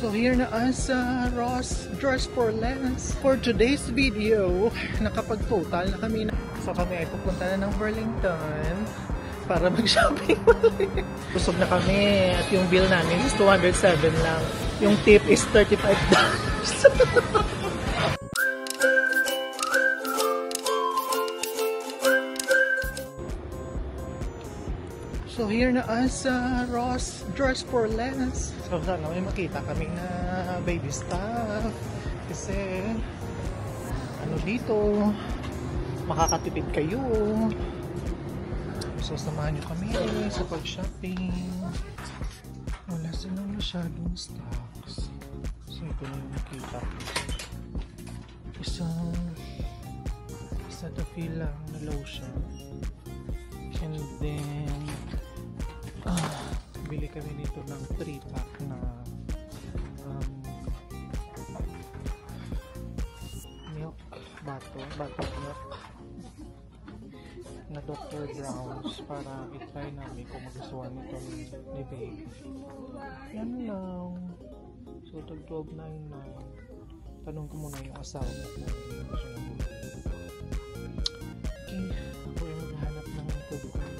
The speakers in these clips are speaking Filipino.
So here na sa Ross Dress for Less. For today's video, nakapag-total na kami na. So kami ay pupunta na ng Burlington para mag-shopping ulit. Busog na kami at yung bill namin is $207 lang. Yung tip is $35. So here na sa Ross Dress for Less. So sana may makita kami na baby stuff. Kasi ano dito, makakatipid kayo. So samahan nyo kami sa pag-shopping. Wala silang masyadong stocks. So ito na yung makita. Isa to feel lang na lotion. And then bili kami dito ng 3-pack na milk bottle milk na Dr. Brown's para i-try namin kung magustuhan nito ni baby. Yan lang. So tag-12.99. Tanong ko muna yung asawa ko kung okay, ako yung maghanap ng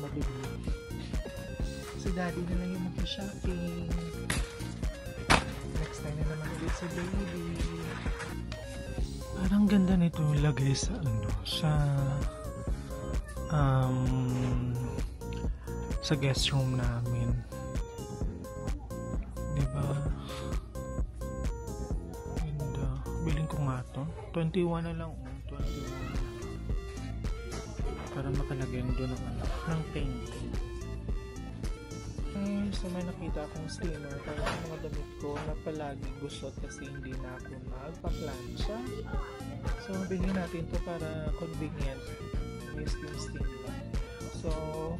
mabibili. Si daddy na lang yung mag-shopping. Next time na naman ulit si baby. Parang ganda nito yung lagay sa sa guest room namin. Diba? And bilhin ko nga to. 21 na lang. 21 para makalagay doon ng painting. So may nakita akong steamer para sa mga damit ko na palagi gusot kasi hindi na ako magpa-plancha. So bilhin natin to para convenient. May steam lang. So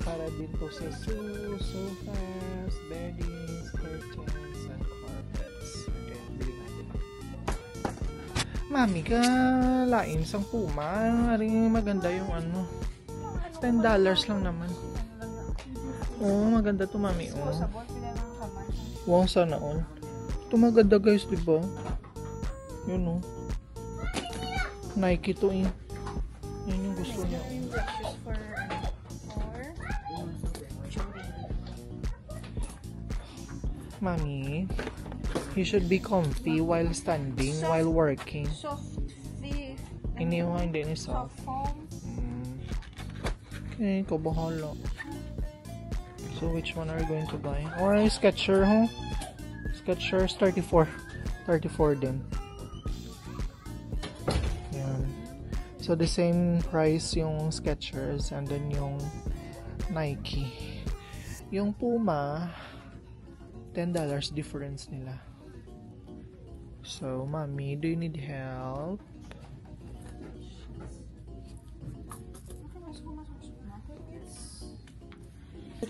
para din to sa sofas, beddings, curtains, and carpets. Okay, bilhin natin. Mami ka lain sang Puma. Aring maganda yung $10 lang naman. Oh, maganda to mami. Oh. Wow, sana all. Ito maganda guys, diba? Yun oh. Nike to eh. Yan yung gusto niya. Mami, you should be comfy while standing, while working. Soft fit. Hindi ni soft. Okay, ikaw bahala. So which one are you going to buy? Or Skechers, huh? Skechers 34 din. Yan. So the same price yung Skechers and then yung Nike. Yung Puma $10 difference nila. So mommy, do you need help?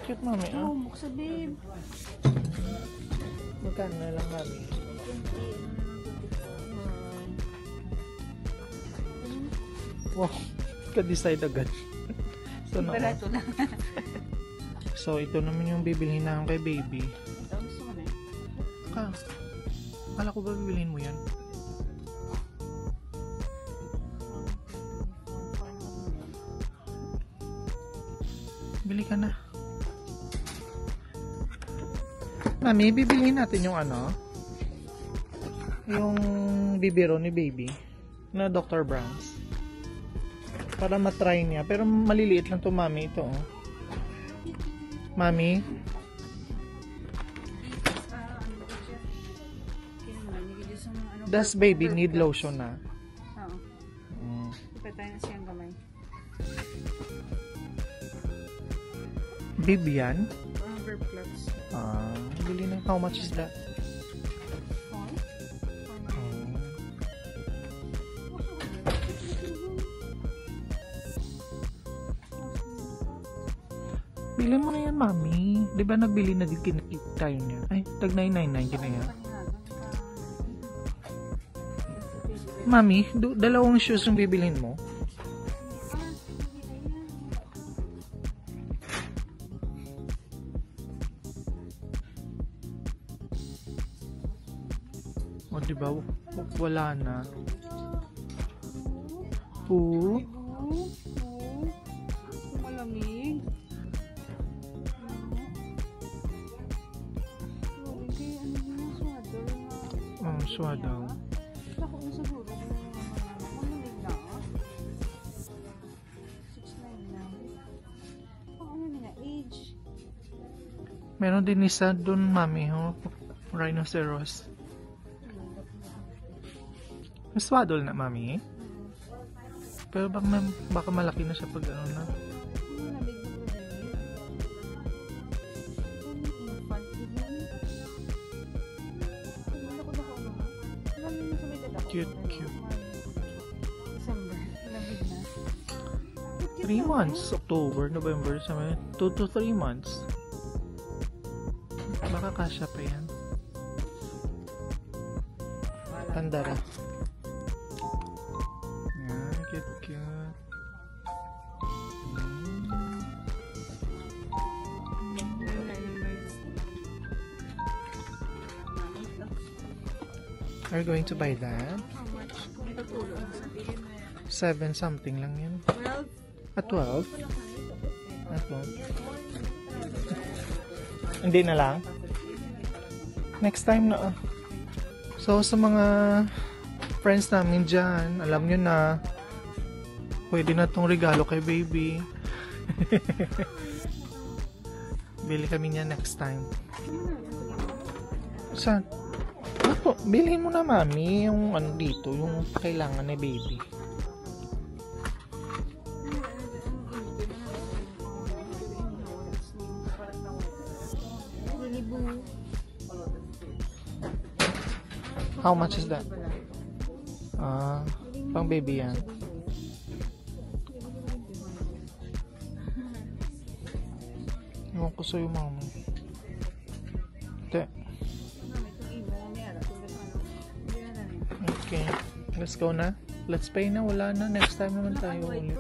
Cute mami, oh, buksa babe. Magkano na lang mami? Wow, ka-decide agad. So, barato lang. So ito naman yung bibilhin na kay baby. Gusto mo na eh. Kala ko ba bibilhin mo yan? Bili ka na. Mami, bibilihin natin yung yung bibiro ni baby na Dr. Brown's para matry niya, pero maliliit lang to mami, ito oh. Mami, does baby need lotion na? Oo. Ipatay na siyang gamay. Bibian? Overplugs. Bili na. How much is that? Bili mo na yan, mami. Di ba nagbili na din tayo niya? Ay, tag 999 na yan. Mami, dalawang shoes yung bibilhin mo? O, diba? Wala na. Oo. Malamig. Swadang. Ako na siguro malamig na. 6'9" na. Ano na age? Meron din isa dun, mami, oh. Rhinoceros. Swaddle na, mami. Pero baka malaki na siya pag ano na. Cute, cute. December. Lamig na. 3 months. October, November, 2 to 3 months. Baka kasya pa yan. Pandara. Yan, cute, cute. Are you going to buy that? How much? Kung tutulong sabihin mo. 7 something lang yan. 12? At 12? At 12? Hindi na lang? Next time na. So, sa mga friends namin dyan, alam nyo na, pwede na tong regalo kay baby. Bili kami niya next time. Saan? Ako, bilhin mo na, mami, yung ano dito, yung kailangan ni baby. How much is that? Pang baby yan. Ewan ko sa'yo, mami. Okay. Let's go na. Let's pay na. Wala na. Next time naman tayo ulit.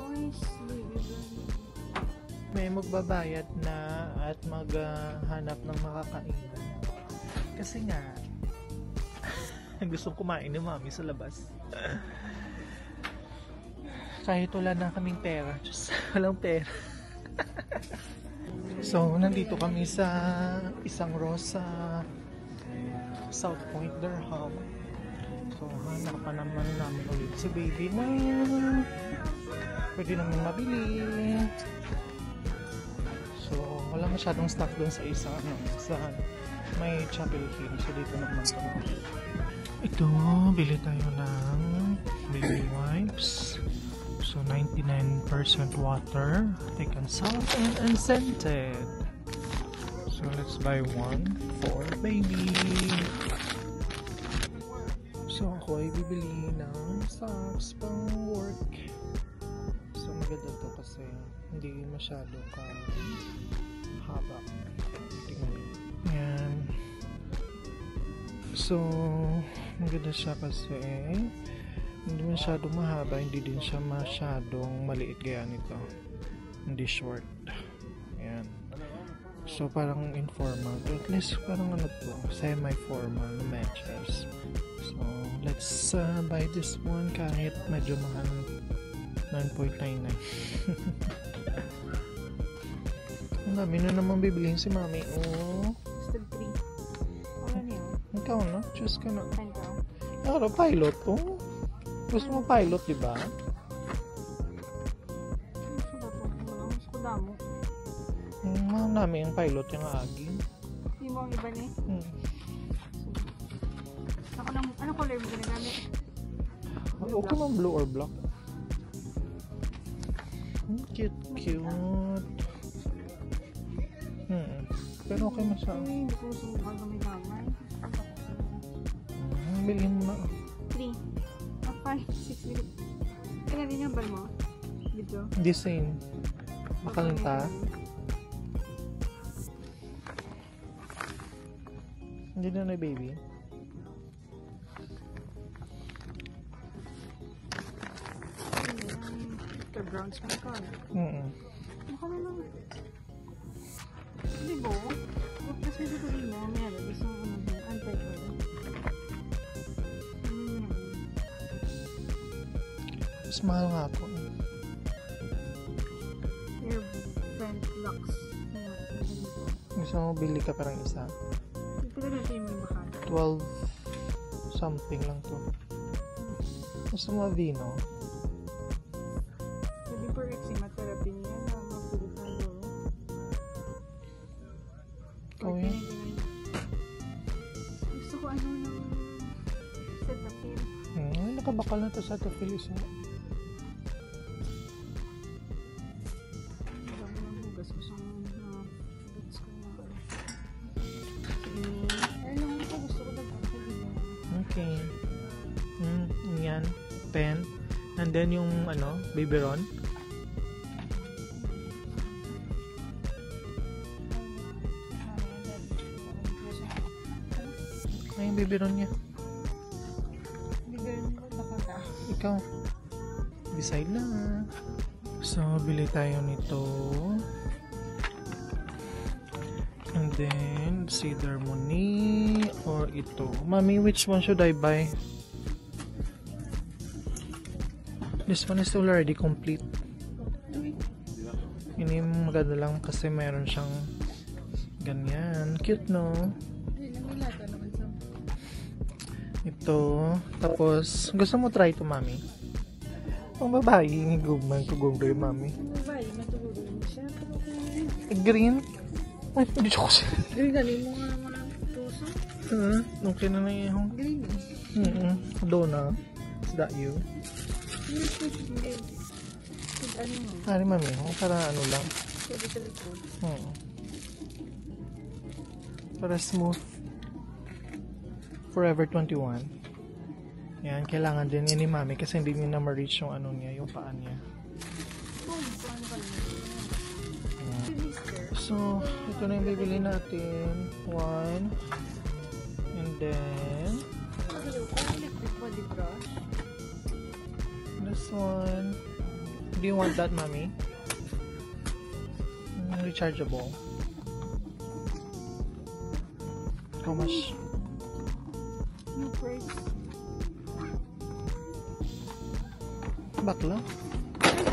May magbabayad na at maghanap ng makakainan. Kasi nga, gustong kumain ni mami sa labas. Kahit wala na kaming pera. Just walang pera. So, nandito kami sa isang Rosa South Point, Durham. So, hanap pa naman namin ulit si baby na pwede naman mabili. So, wala masyadong stock doon sa isa, sa may Chapel Hill. So, dito naman kami. Ito, bili tayo ng baby wipes. So, 99% water. Taken salt and unscented. So, let's buy one for baby. So, ako ay bibili ng socks pang work. So, maganda to kasi hindi masyado ka haba. Tingnan mo. Yan. So, maganda siya kasi hindi masyadong mahaba, hindi din siya masyadong maliit gaya nito. Hindi short. Ayan. So, parang informal. At least, parang ano to, semi-formal na matches. So, let's buy this one kahit medyo mahal. 9.99. Ang dami na naman bibilihin si mami. Oh. Still 3. Ano yun? Ikaw na? Choose ka na. Saan ka? Ano, pilot to? Gusto mo pilot, diba? Gusto ba po? Gusto ko damo. Mahal namin yung pilot yung agi. Hindi mo ang iba ni? Ako lang, ano color mo ginagamit? Okay mo blue or black? Cute, cute. Pero okay mo siya. Ay, hindi ko gusto mo gamay-gamay. Bilhin mo na. 3. 5, 6 minutes. Kaya din yung bal mo? Dito? Design. Makalanta. Hindi na baby. Ito, brown skin ka. Mukha na lang. Hindi ba? Kasi dito rin mo, meron. Gusto mo anti-color. Mas mahal nga po. Air vent lux. Gusto mo bili ka parang isa? Ito na natin yung may bakal. 12 something lang to. Gusto mo vino? Pwede for eczema therapy niya na mapulot na loro. Oh, yeah. Gusto ko ano ng Cetaphil. Nakabakal na to sa Cetaphil isa. Gusto ko hugas ko na ayun lang ko gusto ko dapat. Okay. Yan. Pen. And then yung Babyron. Ay, yung Babyron niya. Bigyan mo nakaka. Ikaw. Decide na. So, bili tayo nito. And then, Cedar Muni or ito. Mommy, which one should I buy? This one is already complete. Ini maganda lang kasi meron siyang ganyan. Cute, no? Ito. Tapos, gusto mo try ito, mami? Ang babae, gugman ko yung mami. Ang babae, matulog mo siya. Green? Ay, hindi ko siya. Green, galing mo nga naman ang puso. Okay na na yung. Green Dona. Is that you? Ano mo? Ari, mami. Para ano lang. Pwede sa likod. Para smooth. Forever 21. Yan, kailangan din yan ni mami kasi hindi niya na ma-reach yung niya, yung paan niya. So, ito na yung bibili natin. One. And then Electric body brush. this one. Do you want that, mommy? Rechargeable. How much? New price. Bakla?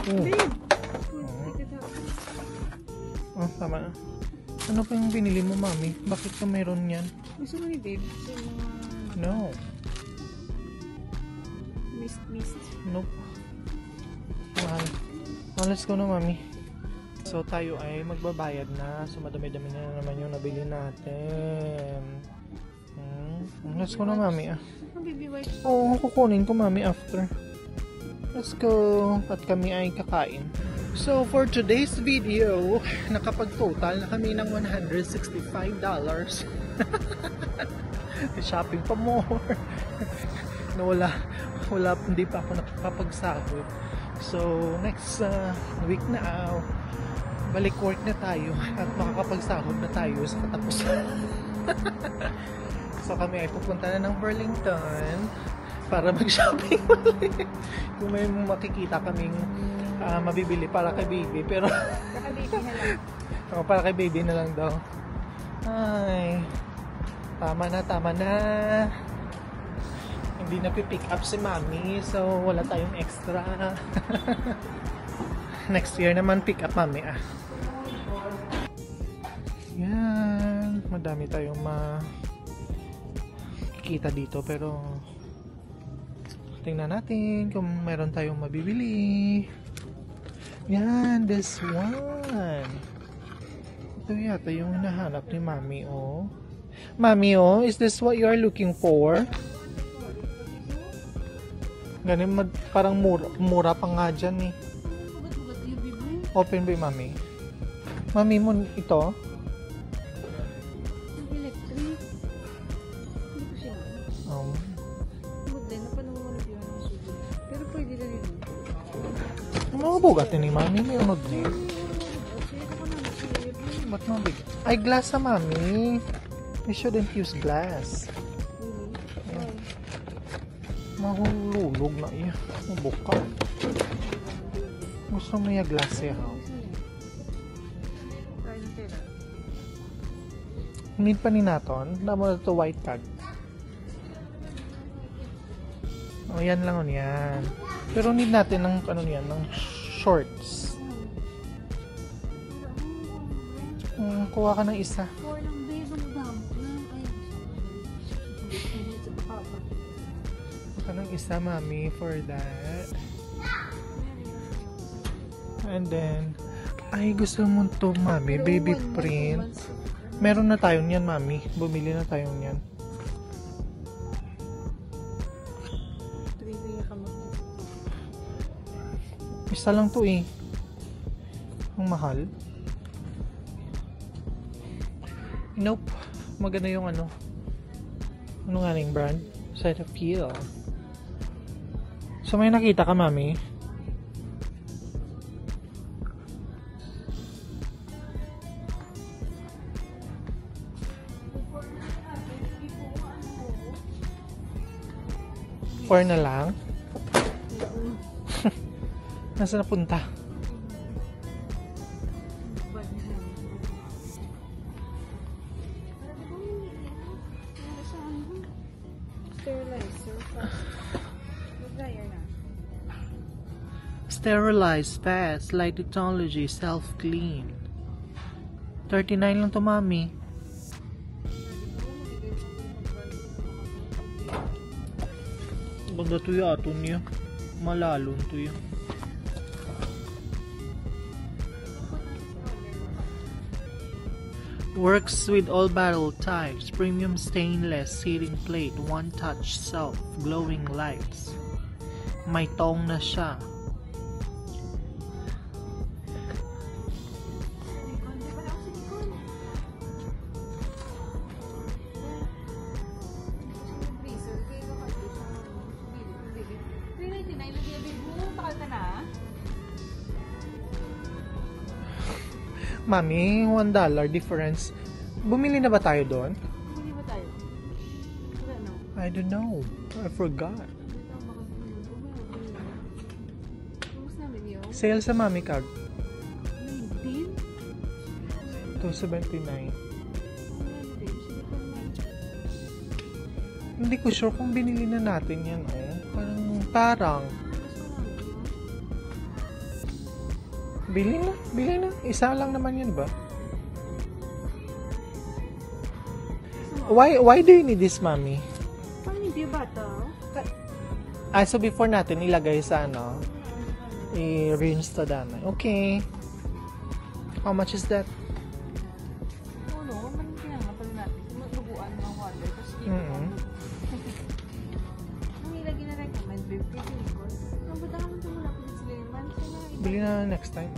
Babe! Oh, tama na. Ano pa yung binili mo, mami? Bakit ka mayroon yan? Gusto mo ni babe? Gusto mo No. mist. Nope. Mahal. Oh, let's go na, mami. So, tayo ay magbabayad na. So, madami-dami na naman yung nabili natin. Let's go na, mami. Ang baby wipes. Oo, kukunin ko, mami, after. Let's go. At kami ay kakain. So, for today's video, nakapag-total na kami ng $165. Shopping pa more. Na wala, hindi pa ako nakakapagsahod. So, next week na, balik work na tayo at makakapagsahod na tayo sa katapusan. So, kami ay pupunta na ng Burlington para mag-shopping. Kung may makikita kaming mabibili para kay baby, pero Kaka-baby na lang. para kay baby na lang daw. Ay, tama na. Hindi na pick up si mami, so wala tayong extra. Next year naman pick up mami. Yan, madami tayong makikita dito, pero tingnan natin kung meron tayong mabibili. Yan, this one. Ito yata yung hinahanap ni mami, oh. Mami, oh, is this what you are looking for? Ganun, parang mura pa nga dyan, eh. Open ba yung mami? Mami mo ito? Electric. Hindi ko siya. Model na panunod yun ang sugo. Pero pwede na rin. Mga bugatin ni mami, may unod na yun. Ba't mabigat? Ay, glass sa mami. We shouldn't use glass. Mahululog na iya. Mabuka. Gusto mo yung glass ya. Need pa ni naton. Damo na ito white card. O, yan lang o yan. Pero need natin ng ano yan, ng shorts. Kuha ka ng isa. Or ng bedong damp na. Kuha ka ng isa, mami, for that. And then, ay, gusto mo to, mami, baby print. Meron na tayo niyan, mami. Bumili na tayo niyan. Isa lang to eh. Ang mahal. Nope. Maganda yung ano. Ano nga yung brand? Cetaphil. So may nakita ka, mami? Four na lang? Nasaan napunta? Sterilize fast, light technology, self-clean. 39 lang to, mami. Banda to yato niya. Malalon to yun. Works with all bottle types. Premium stainless seating plate. One touch self. Glowing lights. May tong na siya. Mami, $1 difference. Bumili na ba tayo doon? Bumili ba tayo? Ano? I don't know. I forgot. Sale sa Mami Kag. 19? $2.79. Hindi ko sure kung binili na natin yan, oh. Parang. Bili na. Isa lang naman yan ba? Why do you need this, Mami? Parang hindi bata. So before natin ilagay sa ano, i-rinse to dana. Okay. How much is that? Man pinangapal natin. Maglubuan ng water. Tapos ang ilagay na recommend, babe, kasi Nicole. Ang bata naman tumula ko sa Leman. Bili na next time.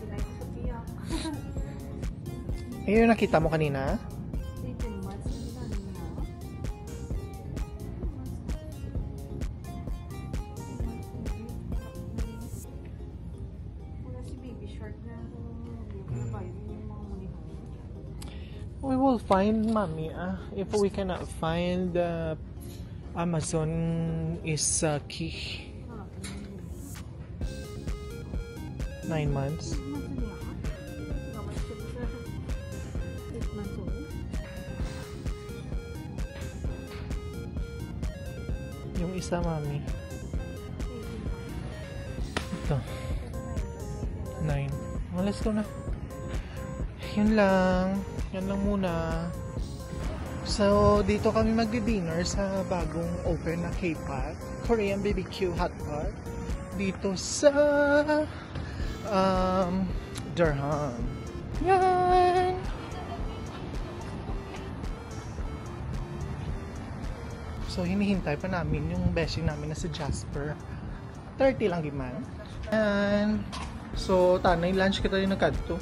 Pinay ko sa tiyak. Yung nakita mo kanina? 18 months. Wala si baby short na. We will find, Mami. If we cannot find, Amazon is key. 9 months. Yung isa, Mami. Ito. 9. Oh, let's go na. Yun lang. Yan lang muna. So, dito kami magdi-dinner sa bagong open na K-Pot. Korean BBQ Hot Pot. Dito sa Durham. Yan! So, hinihintay pa namin yung beshi namin na si Jasper. 30 lang giman. And, so, tanay, lunch kita rin nagkadto.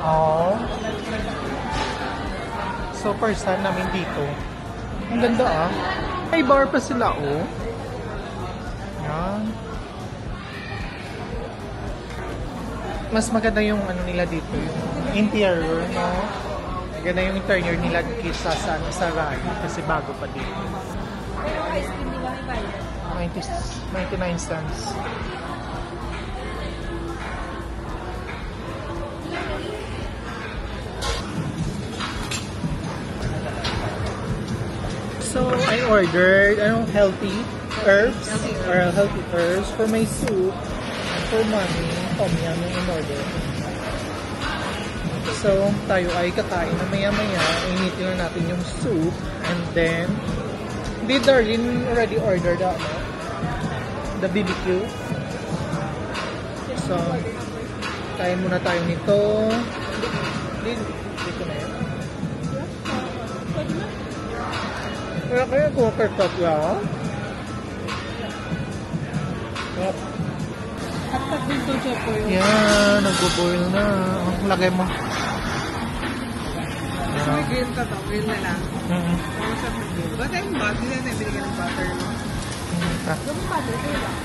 Oh. So, first time namin dito. Ang ganda ah. May bar pa sila oh. Yan. Mas maganda yung ano nila dito, yung interior, no? Maganda yung interior nila kaysa sa Rai kasi bago pa dito. Pero ice cream nila may bayad. 99 cents. ordered healthy herbs or healthy herbs for my soup. For mommy, tom yum yung in-order. So, tayo ay kakain na maya-maya. Initin na natin yung soup. And then, did Darlene already ordered the BBQ? So, kain muna tayo nito. Dito na yan. Kaya kaya cooker top yan. At dito siya po yun. Yan, nagbo-boil na. Lagay mo. Mas may grill ka to, grill na lang. Ano sa grill? Ba't yung butter na binigyan ng butter? Yung butter, grill lang.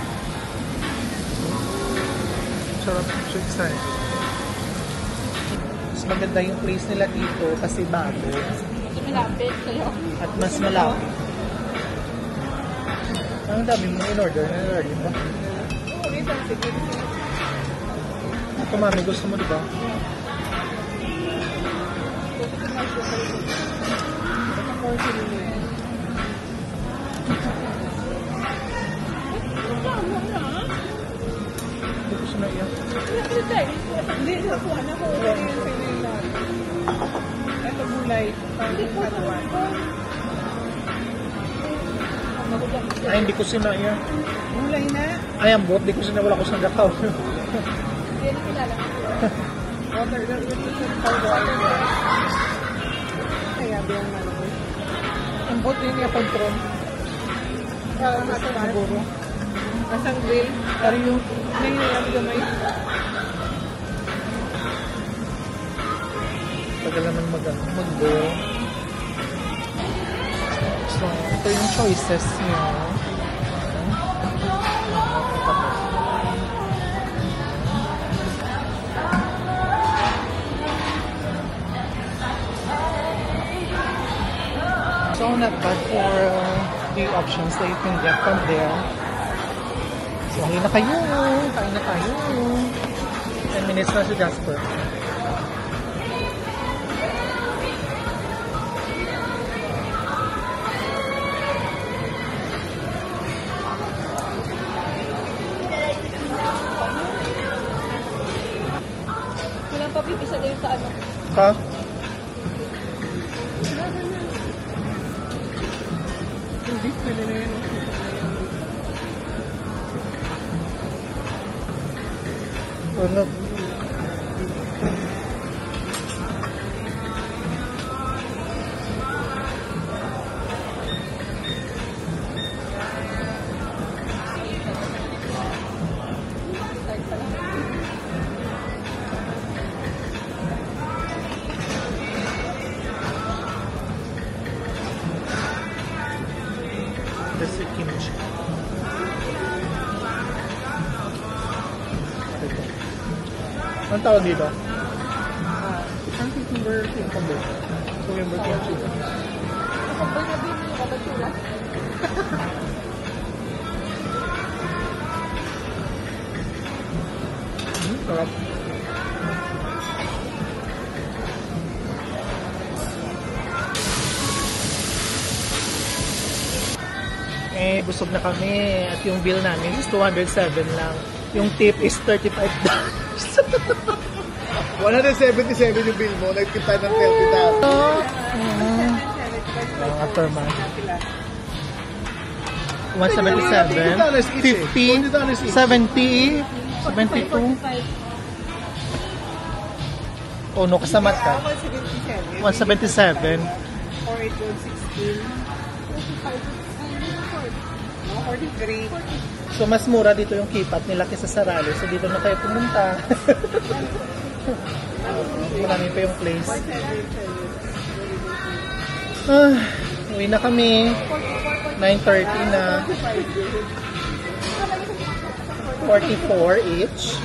Sarap siya excited. Mas maganda yung place nila dito kasi bago. Mas malapit sa'yo. At mas malapit. Ang dami mo in-order na rin ba? Oo, ito. Sige. Ito mami, gusto mo diba? Hindi ko siya naiyak. Hindi, nakuha na ko. Ito gulay. Pang-katuan. Ay, hindi ko sinaya. Gulay na. Ay, ang buot. Hindi ko sinaya. Wala ko siyang gakaw. Hindi na kilala. Water. Kaya biyang malabay. Ang buot din niya kontrol. Parang nasa siguro. Asang grill. Pero yung Nangyayari gamay. tagal naman mag-boil. So, ito yung choices niyo. So, not bad for the options that you can get from there. So, kain na kayo. Kain na tayo. 10 minutes na si Jasper. Walang papipisa din sa ano. Ha? Hindi, pwede na yan. Ano? This is kimchi. Ito. Anong tawag dito? Ang cucumber. Cucumber. Cucumber kimchi. Cucumber na bin yung kabatsura. Sarap. Eh, busog na kami at yung bill namin is 207 lang. Yung tip is $35. 177 yung bill mo, nagtip tayo ng 30,000. After month. 177, 50, 70, 72. Oh no, kasamat ka. 177. 4, 8, 16. 43. So mas mura dito yung kipat nila kaysa sa Raleigh. So dito na kayo pumunta. Marami pa yung place. Uwi na kami. 9:30 na. 44 each.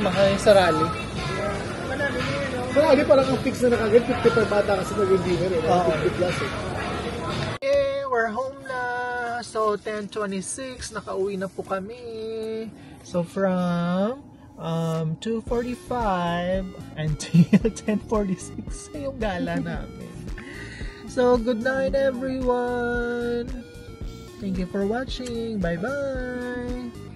Mahal yung sa Raleigh. Pero ali parang ang fix na nakagad, 50 per bata kasi naging dinner eh. Oo. 50 plus eh. Okay, we're home na. So, 10:26, nakauwi na po kami. So, from 2:45 until 10:46 yung gala namin. So, good night everyone! Thank you for watching. Bye-bye!